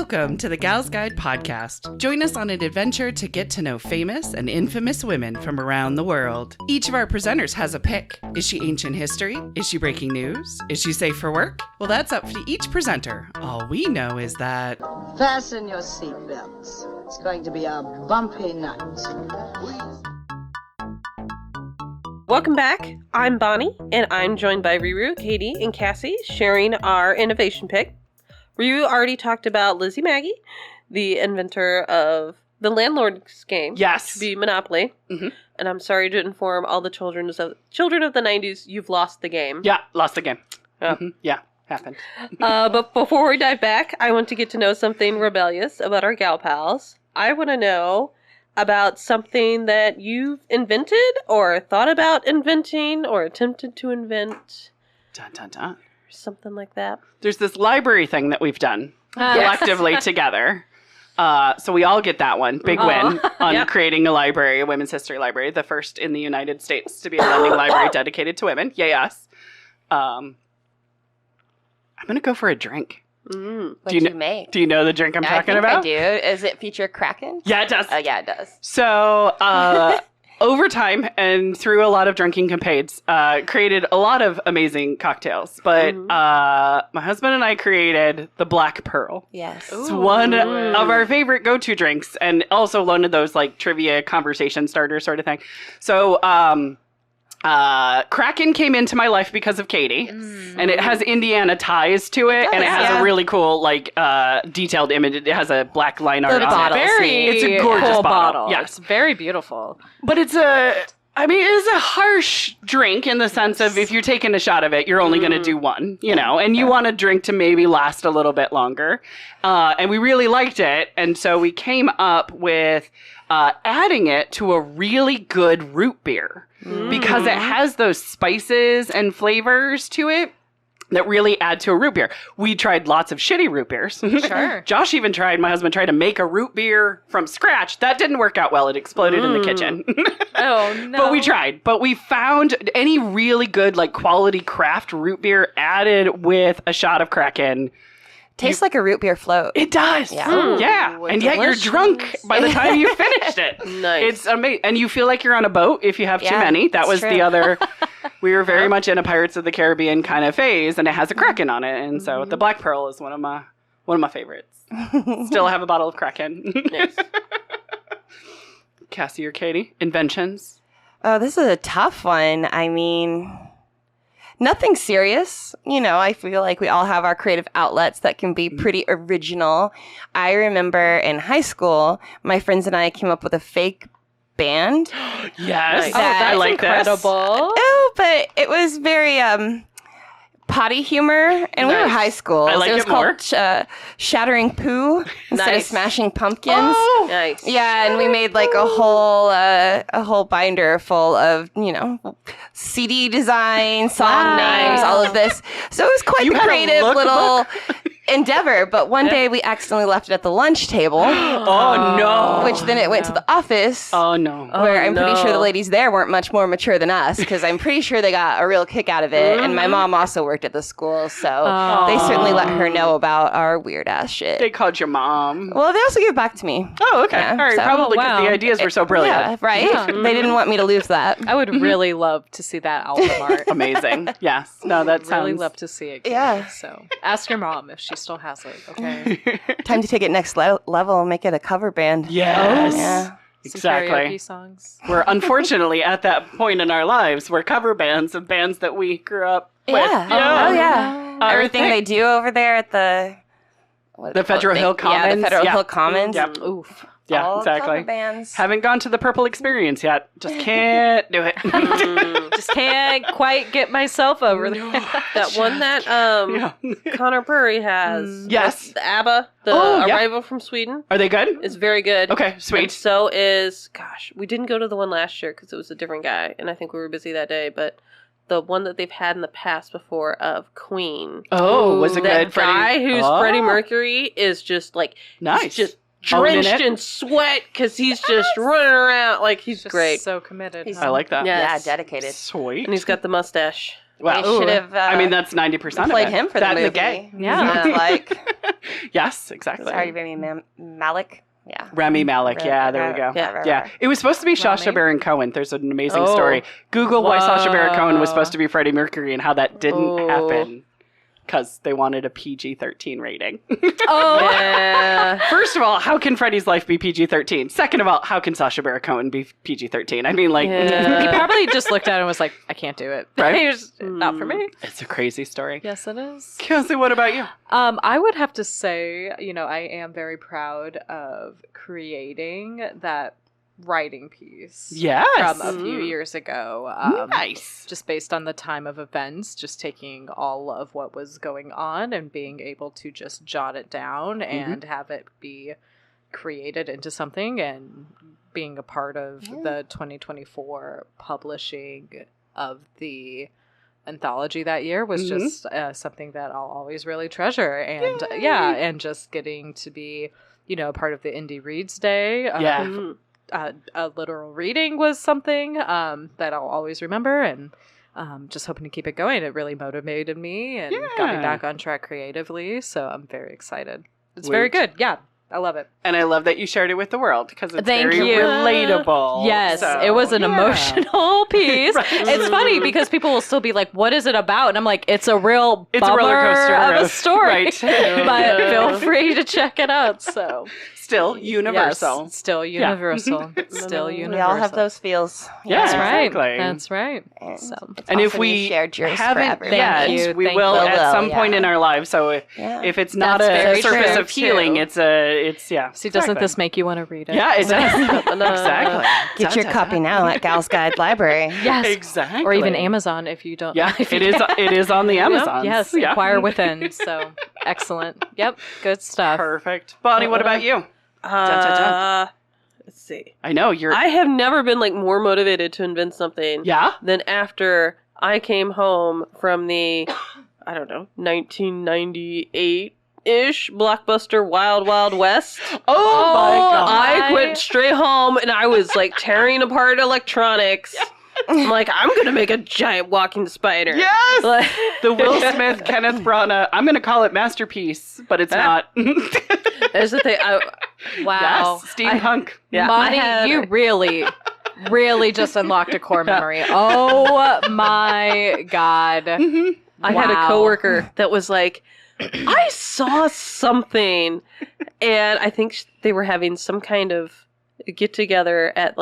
Welcome to the Gals Guide podcast. Join us on an adventure to get to know famous and infamous women from around the world. Each of our presenters has a pick. Is she ancient history? Is she breaking news? Is she safe for work? Well, that's up to each presenter. All we know is that... Fasten your seatbelts. It's going to be a bumpy night. Welcome back. I'm Bonnie, and I'm joined by Riru, Katie, and Cassie, sharing our innovation pick. Riru already talked about Lizzie Maggie, the inventor of the landlord's game. Yes. To be Monopoly. Mm-hmm. And I'm sorry to inform all the children of the 90s, you've lost the game. Yeah, lost the game. Oh. Mm-hmm. Yeah, happened. But before we dive back, I want to get to know something rebellious about our gal pals. I want to know about something that you've invented or thought about inventing or attempted to invent. Dun, dun, dun. Or something like that. There's this library thing that we've done collectively together. So we all get that one. Big win on creating a library, a women's history library, the first in the United States to be a lending library dedicated to women. Yay, us. I'm going to go for a drink. What do you make? Do you know the drink I'm talking about? I do. Does it feature Kraken? Yeah, it does. Oh, yeah, it does. So, over time and through a lot of drinking capades, created a lot of amazing cocktails. But my husband and I created the Black Pearl. Yes. It's one of our favorite go-to drinks, and also one of those like trivia conversation starter sort of thing. So, Kraken came into my life because of Katie, and it has Indiana ties to it, and it has a really cool, like, detailed image. It has a black line art on it. It's a gorgeous cool bottle. Yeah. Yes. It's very beautiful. But it's a harsh drink in the sense of if you're taking a shot of it, you're only going to do one, you know, and you want a drink to maybe last a little bit longer. And we really liked it, and so we came up with adding it to a really good root beer. Because it has those spices and flavors to it that really add to a root beer. We tried lots of shitty root beers. Sure. My husband tried to make a root beer from scratch. That didn't work out well. It exploded in the kitchen. Oh, no. But we tried. But we found any really good, like, quality craft root beer added with a shot of Kraken. Tastes like a root beer float. It does. Yeah. Yeah. And yet you're drunk by the time you finished it. Nice. It's amazing. And you feel like you're on a boat if you have too Yeah, many. That was true. the other. We were very much in a Pirates of the Caribbean kind of phase, and it has a Kraken on it. And so the Black Pearl is one of my favorites. Still have a bottle of Kraken. Nice. Cassie or Katie? Inventions? Oh, this is a tough one. I mean, nothing serious. You know, I feel like we all have our creative outlets that can be pretty original. I remember in high school, my friends and I came up with a fake band. Yes. Nice. I like incredible. Oh, but it was very potty humor, and we were Nice. high school. I like it was it more. called Shattering Poo instead of Nice. Smashing Pumpkins. Oh, Nice. Yeah, and we made like a whole binder full of, you know, CD design, song names, all of this. So it was quite You the had a creative lookbook? little endeavor. But one day we accidentally left it at the lunch table, Oh, no. which then it went to the office. Oh, no. Where I'm pretty sure the no. ladies there weren't much more mature than us, because I'm pretty sure they got a real kick out of it. And my mom also worked at the school, so they certainly let her know about our weird ass shit. They called your mom. Well, they also gave back to me. Oh, okay. Yeah, All right. so- Probably because the ideas were so brilliant. Yeah, right? Yeah. They didn't want me to lose that. I would really love to see that album art. Amazing. Yes. No, that sounds... Really love to see it. Yeah. So ask your mom if she still has it. Okay. Time to take it next level and make it a cover band. Yes. Yeah. Some Exactly. karaoke songs. We're unfortunately at that point in our lives where cover bands of bands that we grew up with. Yeah. Oh, yeah. Our Everything thing. they do over there at the... The Federal Hill Yeah, Commons. the Federal Yeah. Hill Commons. Yep. Oof. Yeah, All exactly. cover bands. Haven't gone to the Purple Experience yet. Just can't do it. Just can't quite get myself over there. That one that Connor Purry has. Yes. The ABBA, the Oh, yeah. Arrival from Sweden, Are they good? is very good. Okay, And sweet. so is, we didn't go to the one last year because it was a different guy, and I think we were busy that day, but the one that they've had in the past before of Queen. Oh, was it That good? guy Freddie? who's Oh, Freddie Mercury is just like, Nice. he's just Owning drenched it. in sweat because he's just running around like he's Just great. so committed. He's- I like that. Yeah. Yeah, Yes. dedicated. Sweet. And he's got the mustache. Wow. They should have. I mean, that's 90% played of it. him for that the and movie. gay. Yeah. Sounds like Yes, exactly. sorry, Rami Malek. Yeah. Rami Malek. Yeah, there we go. Yeah. It was supposed to be Sacha Baron Cohen. There's an amazing story. Google why Sacha Baron Cohen was supposed to be Freddie Mercury and how that didn't happen. Because they wanted a PG-13 rating. Yeah. First of all, how can Freddie's life be PG-13? Second of all, how can Sacha Baron Cohen be PG-13? I mean, like... He probably just looked at it and was like, I can't do it. Right? He was, not for me. It's a crazy story. Yes, it is. Kelsey, what about you? I would have to say, I am very proud of creating that writing piece Yes. from a few years ago. Nice. Just based on the time of events, just taking all of what was going on and being able to just jot it down and have it be created into something, and being a part of the 2024 publishing of the anthology that year was just something that I'll always really treasure. And and just getting to be, part of the Indie Reads Day. A literal reading was something that I'll always remember, and just hoping to keep it going. It really motivated me and got me back on track creatively, so I'm very excited. It's very good. Yeah, I love it. And I love that you shared it with the world because it's Thank very you. relatable. Yes, So, it was an emotional piece. Right. It's funny because people will still be like, what is it about? And I'm like, it's a real It's a bummer roller coaster of a of- story. right. But feel free to check it out. So Still universal. Yes, still universal. Still universal. We all have those feels. Yeah, That's right. exactly. That's right. And, So. it's And if awesome we you shared yours haven't forever. yet, Thank you, we thank will you. at some point Yeah. in our lives. So if it's not That's a very surface true, of healing, too. it's yeah. See, doesn't this make you want to read it? Yeah, it does. Exactly. Get your copy now at Gal's Guide Library. Yes. Exactly. Or even Amazon if you don't. Yeah, if you it is. can't. It is on the Amazon. Yes, Yeah. inquire within. So excellent. Yep, good stuff. Perfect. Bonnie, what about you? Dun. Let's see. I know you're. I have never been more motivated to invent something Yeah. than after I came home from the, 1998-ish blockbuster Wild Wild West. Oh my God. I went straight home and I was tearing apart electronics. I'm like, I'm going to make a giant walking spider. Yes. Like- The Will Smith, Kenneth Branagh. I'm going to call it masterpiece, but it's not. There's the thing. Wow. Yes, steampunk. Yeah, Bonnie, I had- you really just unlocked a core memory. Oh my God. I had a Wow. coworker that was like, I saw something, and I think they were having some kind of get together at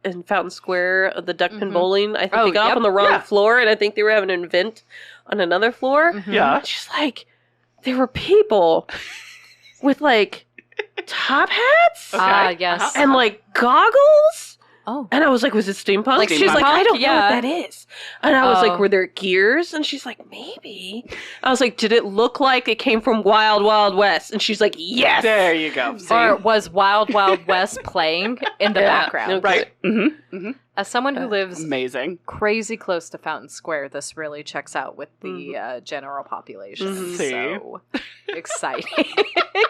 in Fountain Square, the Duckpin Bowling. I think they got off on the wrong floor, and I think they were having an event on another floor. Yeah. And she's like, there were people with top hats Yes. and goggles. Oh. And I was like, was it steampunk? She's steampunk? like, I don't know Yeah. what that is. And I was Oh. like, were there gears? And she's like, maybe. I was like, did it look like it came from Wild Wild West? And she's like, yes. There you go. See? Or was Wild Wild West playing in the background? No, Right. Mm-hmm. As someone who lives Amazing. crazy close to Fountain Square, this really checks out with the general population. See? So exciting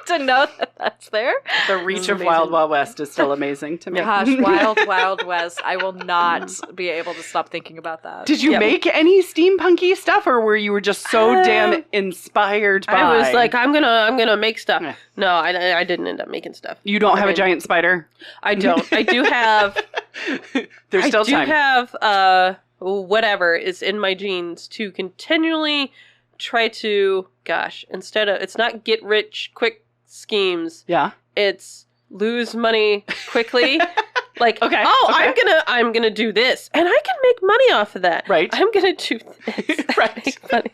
to know that that's there. The reach of Wild Wild West is still amazing to me. Gosh, Wild Wild West. I will not be able to stop thinking about that. Did you make any steampunky stuff, or were you just so damn inspired by? I was like, I'm gonna make stuff. Yeah. No, I didn't end up making stuff. you don't have a mean- giant spider. I don't. I do have. There's still time. have whatever is in my genes to continually try to. Gosh, it's not get rich quick schemes. Yeah. It's lose money quickly. Okay, I'm gonna do this, and I can make money off of that. Right. I'm gonna do this. Right. Make money.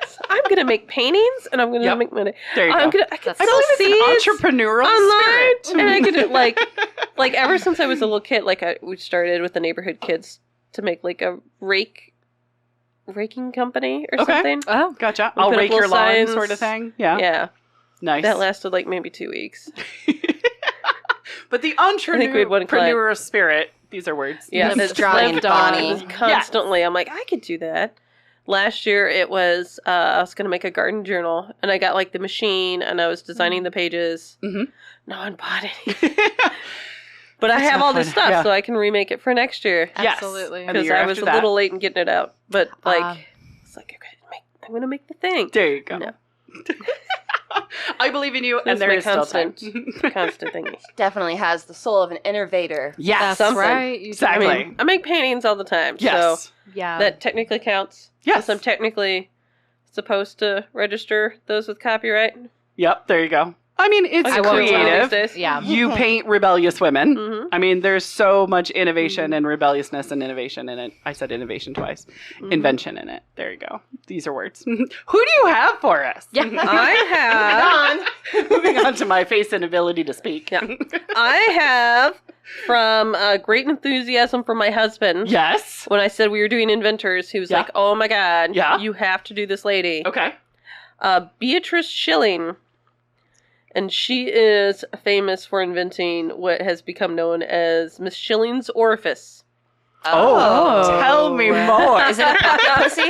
So I'm gonna make paintings, and I'm gonna Yep. make money. There you I'm go. gonna. I can I sell believe seeds it's an entrepreneurial online, spirit. and I could ever since I was a little kid, we started with the neighborhood kids to make a raking company or Okay. something. Oh, Gotcha. We I'll put up rake your little lawn signs. sort of thing. Yeah. Yeah, Nice. that lasted maybe 2 weeks. But the think we had one client. entrepreneurial spirit, these are words. Yeah, Lives that's strong in lived Bonnie. on constantly. I'm like, I could do that. Last year, it was I was gonna make a garden journal, and I got the machine, and I was designing the pages. Mhm. No one bought it, but I have all this stuff, Yeah. so I can remake it for next year. Yes. absolutely. And the Because year I was after a little that. late in getting it out, but I'm going to make the thing. There you go. No. I believe in you, and That's there my is still time. constant thing. Definitely has the soul of an innovator. Yes. That's something. right. You Exactly. I mean, I make paintings all the time, Yes. so yeah. that technically counts. Yes. Since I'm technically supposed to register those with copyright. Yep, there you go. I mean, it's I won't tell creative. these days. Yeah. You paint rebellious women. Mhm. I mean, there's so much innovation and rebelliousness and innovation in it. I said innovation twice. Invention in it. There you go. These are words. Who do you have for us? Yeah. I have Moving on to my face and ability to speak. Yeah. I have from great enthusiasm from my husband. Yes. When I said we were doing inventors, he was Yeah. like, "Oh my god, Yeah. you have to do this lady." Okay. Beatrice Shilling. And she is famous for inventing what has become known as Miss Schilling's orifice. Oh, tell me more. Is it a pocket pussy?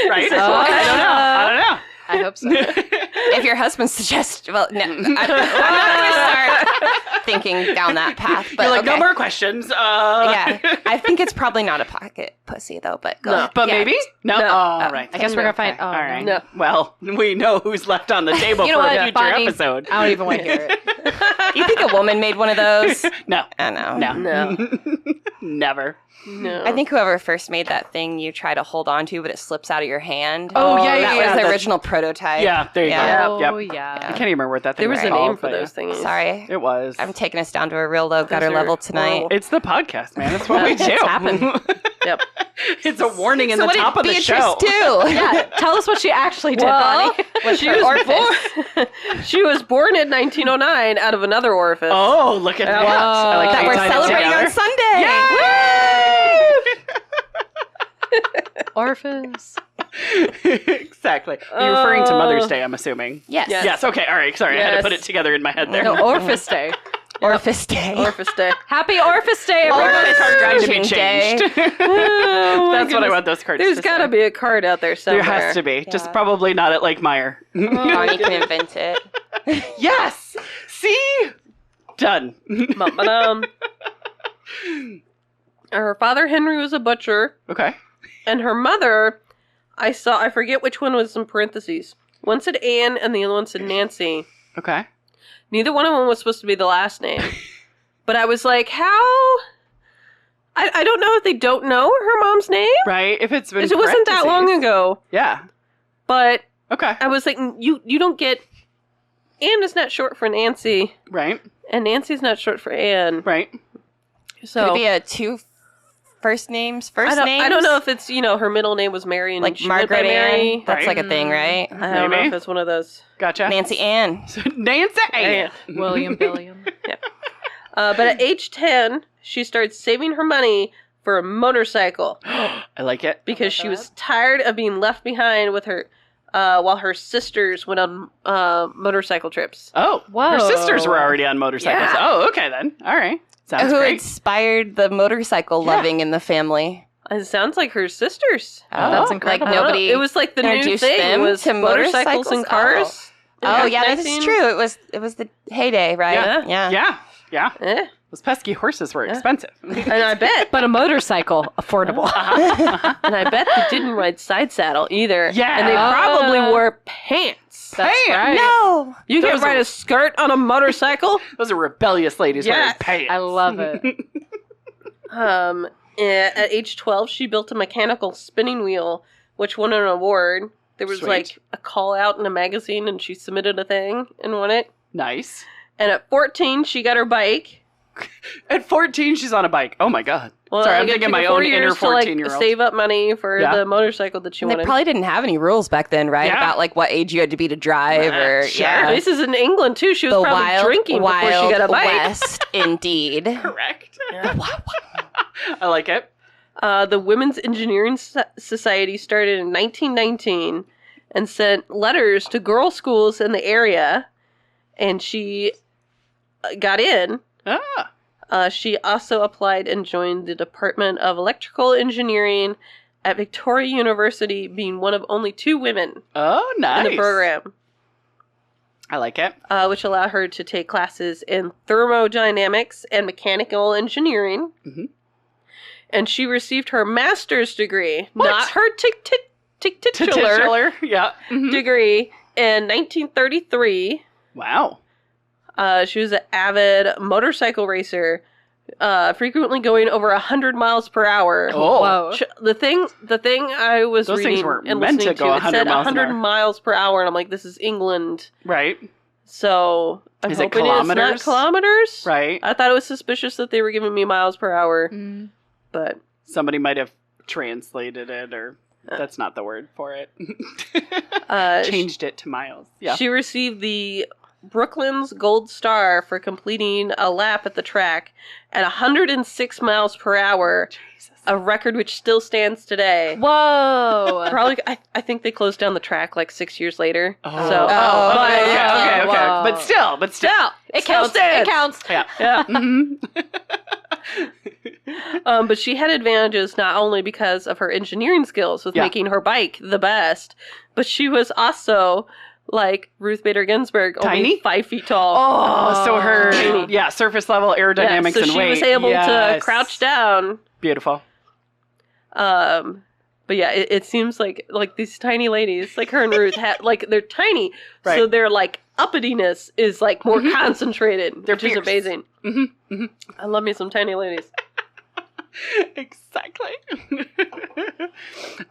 Right? Oh. I don't know. I hope so. If your husband suggests, well, no, I'm not going to start thinking down that path. But You're like, okay. no more questions. Yeah, I think it's probably not a pocket pussy though. But go No. ahead. But Yeah. maybe? No? No. Oh, right. I guess we're gonna find. Okay. Oh, All right. No. Well, we know who's left on the table You know for what, a future Bonnie? episode. I don't even want to hear it. You think a woman made one of those? No. I know. No. No. Never. No. I think whoever first made that thing you try to hold on to, but it slips out of your hand. Oh, yeah, that yeah, was yeah, the that's- original prototype. Yeah, there you Yeah. go. Oh, Yep. yeah. I can't even remember what that thing there was a called, name for but yeah. those things. Sorry, It was. I'm taking us down to a real low gutter are level tonight. horrible. It's the podcast, man. That's what we do. happened. Yep. It's a warning in So the what top did of the Beatrice show. do? Yeah. Tell us what she actually did, Well, Bonnie. she was born. She was born in 1909 out of another orifice. Oh, look at that. I like That how you we're tied it celebrating together. on Sunday. Orifice. Exactly. You're referring to Mother's Day, I'm assuming. Yes. Yes. Yes, okay, all right. Sorry, I had to Yes. put it together in my head there. No, Orifice Day. Orifice Day. Orifice day. Happy Orifice Day, everyone. Orifice card trying to be Changing day. changed. Oh, my That's what I goodness. want those cards There's to got to say. be a card out there There somewhere. has to be. Just Yeah. probably not at Lake Meyer. Bonnie can invent it. Yes! See? Done. Ba-ba-dum. Her father, Henry, was a butcher, Okay. and her mother, I forget which one was in parentheses. One said Anne, and the other one said Nancy. Okay. Neither one of them was supposed to be the last name. But I was like, how? I don't know if they don't know her mom's name. Right? If it's been It wasn't that long parentheses. ago. Yeah. But Okay. I was like, you don't get... Anne is not short for Nancy, Right. and Nancy's not short for Anne. Right. So Could it be a two first names? I don't know if it's, her middle name was Mary and like she went by Margaret Mary. Ann. That's Right. like a thing, right? I don't know Maybe. if it's one of those. Gotcha. Nancy Ann. Nancy Ann. William Billiam. But at age 10, she started saving her money for a motorcycle I like it. because she was tired of being left behind with her while her sisters went on motorcycle trips. Oh, Whoa. her sisters were already on motorcycles. Yeah. Oh, okay then. All right. Sounds Who great. inspired the motorcycle loving in the family? It sounds like her sisters. That's incredible. Like nobody. It was like the new introduced thing them was to motorcycles and cars. Oh yeah, that 19 is true. It was the heyday, right? Yeah. Yeah. Eh. Those pesky horses were expensive. And I bet, But a motorcycle, affordable. and I bet they didn't ride side saddle either. Yeah. and they probably wore pants. That's Hey, right. No. You Those can't ride are- a skirt on a motorcycle. Those are rebellious ladies wearing Yes. pants. I love it. At age 12, she built a mechanical spinning wheel, which won an award. There was Sweet. like a call out in a magazine, and she submitted a thing and won it. Nice. And at 14, she got her bike. At 14, she's on a bike. Oh my God. Sorry, I'm like, it thinking took my her 4 own inner years to, like, 14-year-old. save up money for Yeah. the motorcycle that she And they wanted. probably didn't have any rules back then, right? Yeah. About like what age you had to be to drive, or sure. yeah. This is in England too. She was The probably wild, drinking before wild she got a bike. West, indeed. Correct. I like it. The Women's Engineering Society started in 1919 and sent letters to girl schools in the area, and she got in. Ah. She also applied and joined the Department of Electrical Engineering at Victoria University, being one of only 2 women Oh, nice. in the program, I like it. which allowed her to take classes in thermodynamics and mechanical engineering. Mhm. And she received her master's degree, What? not her Titular. Yeah. Mhm. degree in 1933. Wow. She was an avid motorcycle racer, frequently going over 100 miles per hour. Oh. Whoa. The thing I was Those things reading weren't and meant to listening go to, it 100 said miles an 100 hour. miles per hour, and I'm like, this is England. Right. So I'm Is it hoping it's not kilometers? kilometers. Right. I thought it was suspicious that they were giving me miles per hour, Mm. but Somebody might have translated it, or that's not the word for it. Changed it to miles. Yeah. she received the Brooklyn's Gold Star for completing a lap at the track at 106 miles per hour, a record which still stands today. Whoa. Probably, I think they closed down the track like 6 years later. Oh. So, Okay. Whoa. But still. it counts. It counts. Yeah. Yeah. Mhm. But she had advantages not only because of her engineering skills with Yeah. making her bike the best, but she was also like Ruth Bader Ginsburg, only Tiny? 5 feet tall. Oh, so her Tiny. surface level aerodynamics so and she weight. was able to Yes. crouch down. Beautiful. But yeah, it seems like these tiny ladies, like her and Ruth, they're tiny, so Right. their like uppityness is like more concentrated, They're which is fierce. amazing. Mm-hmm. I love me some tiny ladies. Exactly.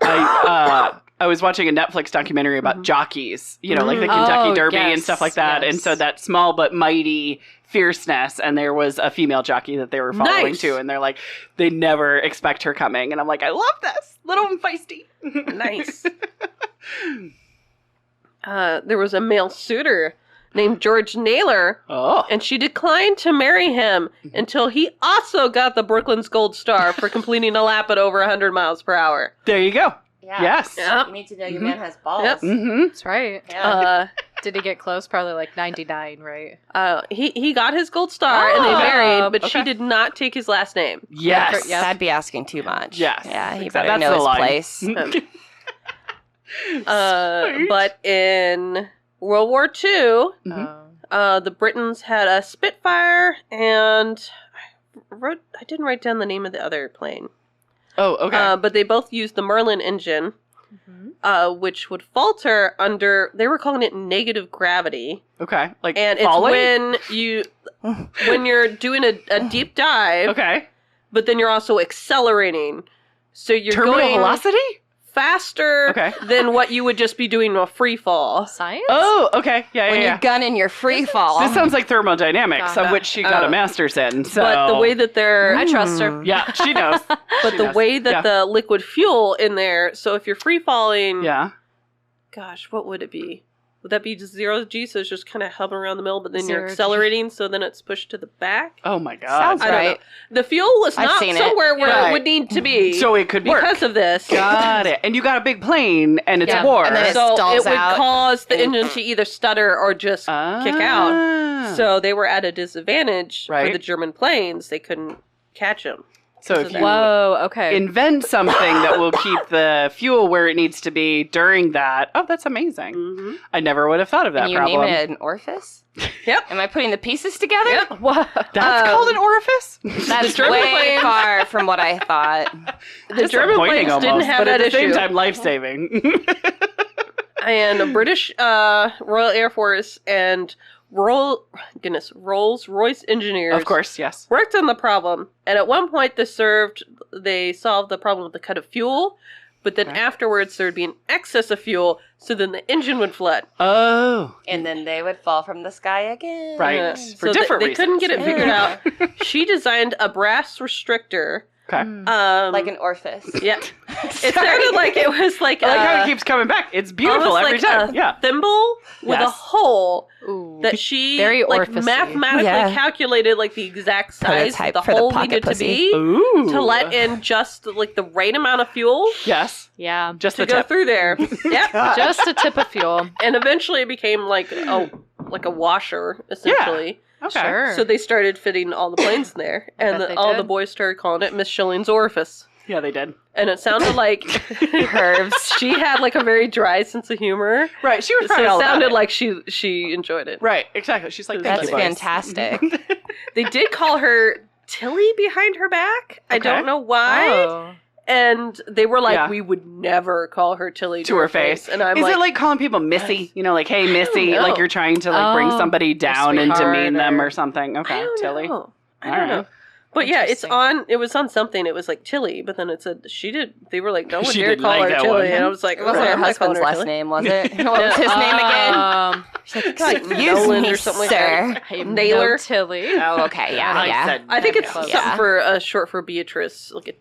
I was watching a Netflix documentary about jockeys, like the Kentucky Oh, Derby and yes, stuff like that. yes. And so that small but mighty fierceness, and there was a female jockey that they were following Nice. too, and they're like, they never expect her coming. And I'm like, I love this. Little and feisty. Nice. There was a male suitor named George Naylor, Oh. and she declined to marry him until he also got the Brooklyn's Gold Star for completing a lap at over 100 miles per hour. There you go. Yeah. Yes. Yep. You need to know your man has balls. Yep. Mm-hmm. That's right. Yeah. Did he get close? Probably like 99, right? He got his gold star and they Oh, married, but she okay. did not take his last name. Yes. Yes. That'd be asking too much. Yes. Yeah, he Exactly. better That's know the his line. place. Sweet. But in World War II, Mhm. the Britons had a Spitfire, and I didn't write down the name of the other plane. Oh, okay. But they both used the Merlin engine, which would falter under, they were calling it negative gravity. Okay. Like And falling? it's when you're doing a deep dive, Okay. but then you're also accelerating. So you're Terminal going velocity? faster Okay. than what you would just be doing a free fall. Science? Oh, okay. Yeah, When yeah, you're gunning your free fall. This sounds like thermodynamics, Got of it. which she got a master's in. So. But the way that they're I trust her. Yeah, she knows. But She the knows. way that Yeah. the liquid fuel in there, so if you're free falling, Yeah. gosh, what would it be? Would that be just 0G? So it's just kind of hovering around the middle, but then you're 0G. accelerating, so then it's pushed to the back? Oh my God. Sounds I don't right. know. The fuel was I've not seen it. somewhere where Right. it would need to be. So it could work. because of this. Got it. And you got a big plane, and it's Yeah. war. And then it So stalls it would out. cause the engine to either stutter or just kick out. Ah. So they were at a disadvantage Right. for the German planes. They couldn't catch them. So because if of you that. Whoa, okay. invent something that will keep the fuel where it needs to be during that, oh, that's amazing. Mm-hmm. I never would have thought of that And you problem. name it an orifice? Yep. Am I putting the pieces together? Yep. Whoa. That's called an orifice? That's German way planes- far from what I thought. The German planes Disappointing didn't almost, have but that at the issue. same time, life-saving. And a British Royal Air Force and Rolls-Royce engineers Of course, yes. worked on the problem. And at one point they solved the problem with the cut of fuel, but then Okay. afterwards there would be an excess of fuel, so then the engine would flood. Oh, And then they would fall from the sky again. right. Yeah. For So different they reasons. couldn't get it figured Yeah. out. She designed a brass restrictor. Okay. Like an orifice. Yeah. It sounded like it was like I like how a, it keeps coming back. It's beautiful almost every like time. a Yeah. thimble with a Yes. hole Ooh. that she Very like orifice-y. mathematically Yeah. calculated like the exact size Prototype the for the hole pocket needed pussy. to be Ooh. to let in just like the right amount of fuel Yes. Yeah. Just to the go tip. through there. Yep. Just a tip of fuel. And eventually it became like a washer essentially. Okay. Sure. So they started fitting all the planes in there, and bet they all did. the boys started calling it Miss Schilling's orifice. Yeah, they did. And it sounded like Curves. she had like a very dry sense of humor. Right. She was So probably it all about sounded it. like she enjoyed it. Right. Exactly. She's like, thank That's you, boys. fantastic. They did call her Tilly behind her back. I Okay. don't know why. Oh. And they were like, Yeah. we would never call her Tilly To her face. And I'm Is like, it like calling people Missy? You know, like, hey, Missy, know. like you're trying to like bring Oh, somebody down and sweetheart demean them or- or something. Okay, I don't Tilly. know. I All don't know. right. But yeah, it's Interesting. it was on something. It was like Tilly, but then it said they were like, no one She dare didn't call like her that Tilly. one. And I was like, It wasn't "Right, her I'm not calling husband's her last Tilly." name, was it? What was his name again? She's like, excuse Nolan me, or something like sir. that. I have Naylor. no Tilly. Oh, okay, yeah, I yeah. said I think it's close. something for short for Beatrice, like a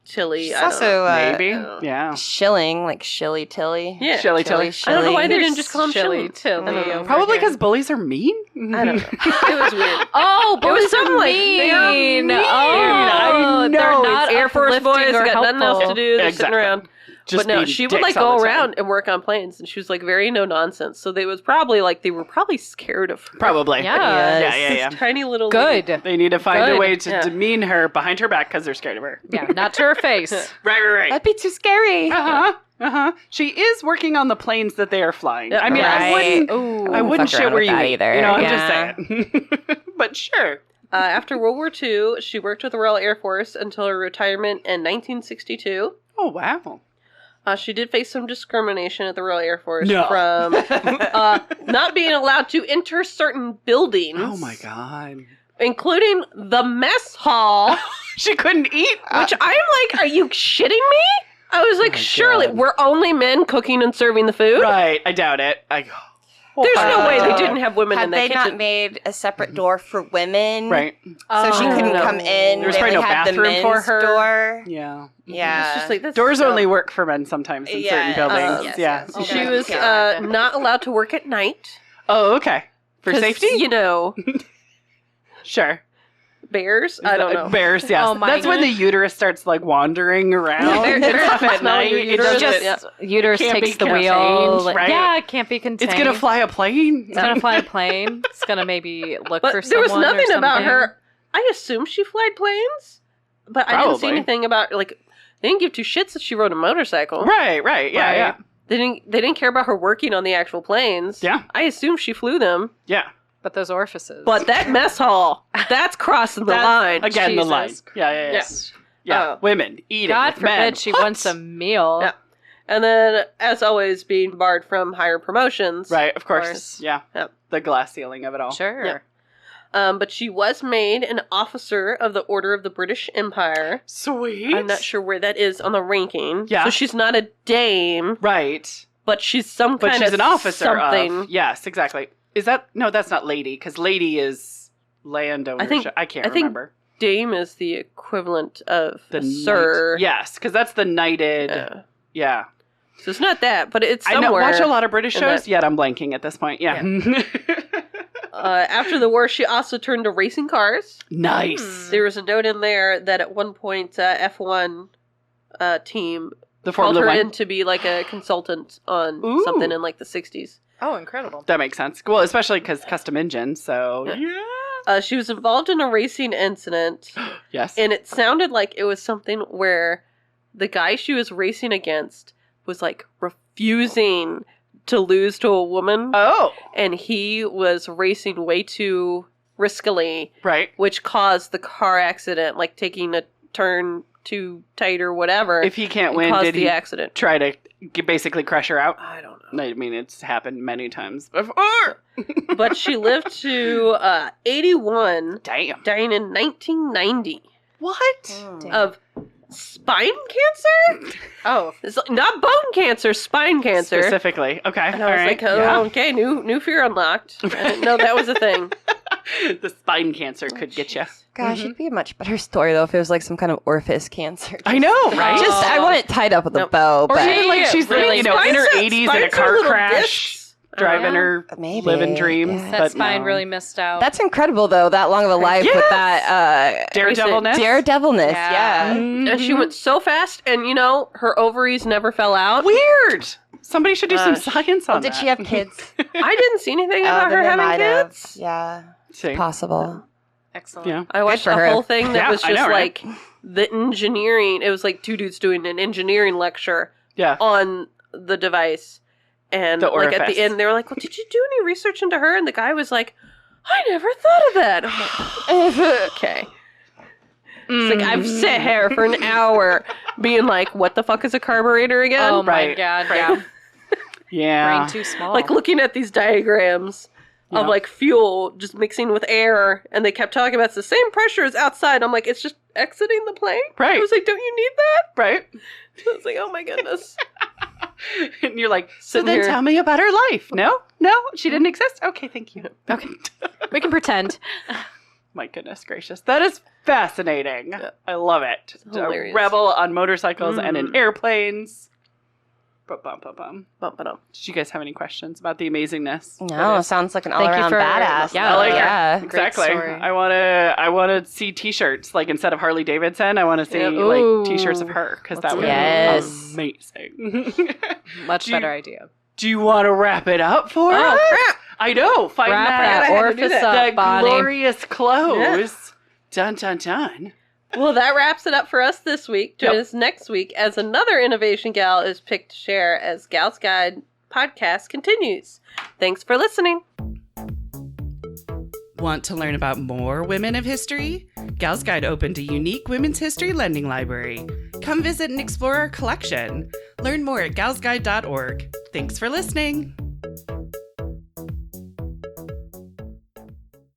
Tilly. She's I don't know. also Maybe. know. Yeah. Shilling, like Shilly Tilly. Yeah. Shilly Tilly. I don't know why they Shilling. didn't just call him Shilly Shilling. Tilly. I don't know. over Probably here. because bullies are mean. I don't know. It was weird. Oh, It was boys something are like, mean. they're mean. Oh, I they're know. not Air Force uplifting boys or got nothing else to helpful. do. They're Exactly. sitting around. Just But no, being she would dicks like all go the time. around and work on planes, and she was like very no nonsense. So they were probably scared of her. Probably. Yeah. Yeah. Tiny little Good. lady. They need to find a Good. way to Yeah. demean her behind her back because they're scared of her. Yeah, not to her face. Right. That'd be too scary. She is working on the planes that they are flying. Yeah, I mean, I right. wouldn't. Ooh. I wouldn't fuck shit around where with you that eat. either. You know, I'm Yeah. just saying. But sure. After World War II, she worked with the Royal Air Force until her retirement in 1962. Oh wow. She did face some discrimination at the Royal Air Force No. from not being allowed to enter certain buildings. Oh my god. Including the mess hall, She couldn't eat. which I'm like, are you shitting me? I was like, my surely, God. we're only men cooking and serving the food? Right. I doubt it. There's no way they didn't have women Had in that they kitchen. not made a separate door for women? Right. So she Oh. couldn't come in. There was They probably only no had the bathroom for men's her. door. Yeah. Yeah. It's just like, that's Doors so- only work for men sometimes in certain buildings. yes, yeah. yes. She Okay. was Yeah. not allowed to work at night. Oh, okay. For 'Cause, safety? You know, Sure. bears? I don't know. Bears, yes. Oh my That's when the uterus starts like wandering around. Bear- and bears stuff at smell night. your It uterus. doesn't- Just- Uterus Can't takes be the wheel. contained, right? Yeah, it can't be contained. It's gonna fly a plane. It's gonna fly a plane. It's gonna maybe look But for there someone. was nothing or about something. her. I assume she flied planes, but I didn't see Probably. anything about, like, they didn't give two shits that she rode a motorcycle. Right. Yeah. Right. Yeah. They didn't care about her working on the actual planes. Yeah. I assume she flew them. Yeah. But those orifices. But that mess hall, that's crossing the line. Again, the Jesus. line. Yeah. Yes. Yeah. Women eating. God with men. forbid she What? wants a meal. Yeah. And then, as always, being barred from higher promotions. Right. Of course. course. Yeah. Yep. The glass ceiling of it all. Sure. Yeah. But she was made an officer of the Order of the British Empire. Sweet. I'm not sure where that is on the ranking. Yeah. So she's not a dame, Right. but she's some But kind she's of an officer something. of. Yes. Exactly. Is that no? That's not lady because lady is landowner. I think- I can't I think remember. Dame is the equivalent of The sir. knight- Yes, because that's the knighted. Yeah. Yeah. So it's not that, but it's I somewhere. know, watch a lot of British in shows, that- yet I'm blanking at this point. Yeah. After the war, she also turned to racing cars. Nice. There was a note in there that at one point F1 team The called Formula her One. in to be like a consultant on Ooh. something in like the 60s. Oh, incredible. That makes sense. Well, especially because custom engine. So yeah. She was involved in a racing incident, Yes. and it sounded like it was something where the guy she was racing against was like refusing to lose to a woman, Oh. and he was racing way too riskily, Right. which caused the car accident, like taking a turn too tight or whatever. If he can't and win, caused did the he accident? try to basically crush her out? I don't know. I mean, it's happened many times before. But she lived to 81, Damn. dying in 1990 What? of spine cancer. Oh, It's like, not bone cancer, spine cancer. Specifically. Okay. And All I was right. like, oh, Yeah. okay, new fear unlocked. I didn't know that was a thing. The spine cancer could get you. Gosh, it'd be a much better story though if it was like some kind of orifice cancer. I know, right? Just I want it tied up with a Nope. bow, Or but even like she's really in her 80s in a car crash, driving yeah. her Maybe, living dreams. yeah. that but spine no. really missed out. that's incredible though. That long of a life with Yes! that daredevilness. daredevilness. Yeah. Yeah. And she went so fast, and her ovaries never fell out. Weird. Somebody should do some Gosh. science on Did that. she have kids? I didn't see anything about Then her they having might have. kids. Yeah, See. possible. Excellent. Yeah. I watched for a her. whole thing that Yeah, was I just know, right? like the engineering. It was like two dudes doing an engineering lecture Yeah. on the device. And The like at orifice. the end, they were like, well, did you do any research into her? And the guy was like, I never thought of that. I'm like, okay. It's like, I've sat here for an hour being like, what the fuck is a carburetor again? Oh my Right. god, yeah. Yeah. Brain too small. Like looking at these diagrams of Yeah. like fuel just mixing with air, and they kept talking about it's the same pressure as outside. I'm like, it's just exiting the plane? Right. I was like, don't you need that? Right. I was like, oh my goodness. And you're like, so Sitting then here. tell me about her life. No, she didn't exist. Okay, thank you. okay. We can pretend. My goodness gracious. That is fascinating. Yeah. I love it. A hilarious. rebel on motorcycles and in Mhm. airplanes. Bum. Bump it up. Did you guys have any questions about the amazingness? No, sounds like an Thank you all-around for- badass. yeah, I like it. yeah. Exactly. story. I want to see T-shirts like instead of Harley Davidson. I want to see Yep. Ooh. like T-shirts of her because that would Yes. be amazing. Much Do you- better idea. Do you want to wrap it up for us? Oh, crap. I know. Find Wrap that, I had to do orifice that. up, that Bonnie. glorious close. Dun dun dun. Well, that wraps it up for us this week. Join Yep. us next week as another innovation gal is picked to share as Gal's Guide podcast continues. Thanks for listening. Want to learn about more women of history? Gal's Guide opened a unique women's history lending library. Come visit and explore our collection. Learn more at galsguide.org. Thanks for listening.